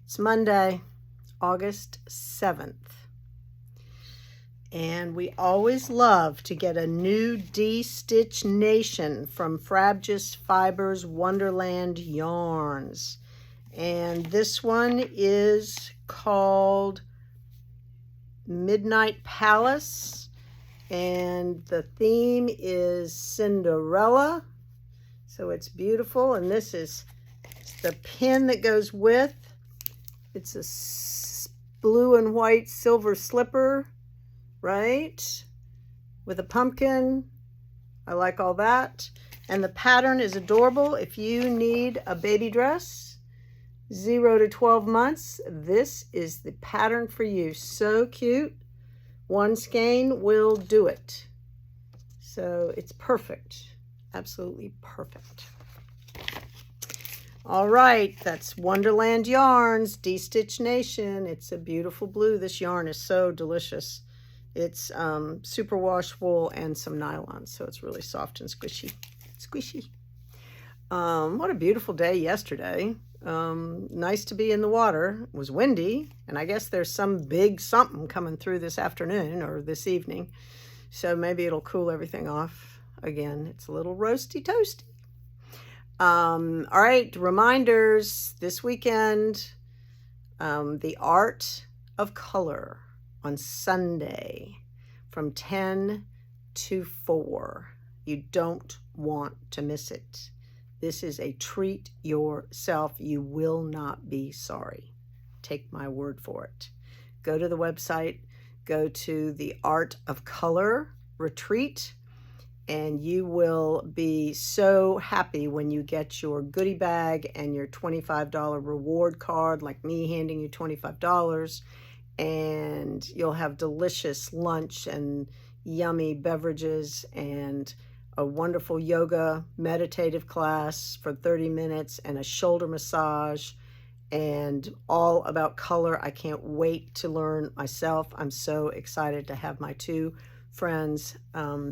It's Monday, August 7th. And we always love to get a new D-Stitch Nation from Frabjous Fibers Wonderland Yarns. And this one is called Midnight Palace. And the theme is Cinderella. So it's beautiful. And this is the pin that goes with. It's a blue and white silver slipper, right? With a pumpkin. I like all that. And the pattern is adorable. If you need a baby dress, 0 to 12 months, this is the pattern for you. So cute. One skein will do it. So it's perfect. Absolutely perfect. All right, that's Wonderland Yarns, D-Stitch Nation. It's a beautiful blue. This yarn is so delicious. It's superwash wool and some nylon, so it's really soft and squishy. Squishy. What a beautiful day yesterday. Nice to be in the water. It was windy, and I guess there's some big something coming through this afternoon or this evening, so maybe it'll cool everything off again. It's a little roasty toasty. All right, reminders this weekend, the Art of Color on Sunday from 10 to 4. You don't want to miss it. This is a treat yourself. You will not be sorry. Take my word for it. Go to the website, go to the Art of Color retreat, and you will be so happy when you get your goodie bag and your $25 reward card, like me handing you $25, and you'll have delicious lunch and yummy beverages and a wonderful yoga meditative class for 30 minutes and a shoulder massage and all about color. I can't wait to learn myself. I'm so excited to have my two friends,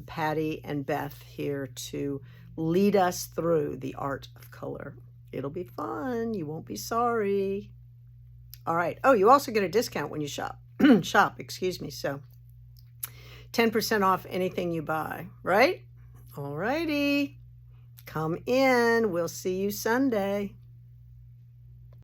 Patty and Beth, here to lead us through the Art of Color. It'll be fun. You won't be sorry. All right. Oh, you also get a discount when you shop. Excuse me. So 10% off anything you buy, right? All righty. Come in. We'll see you Sunday.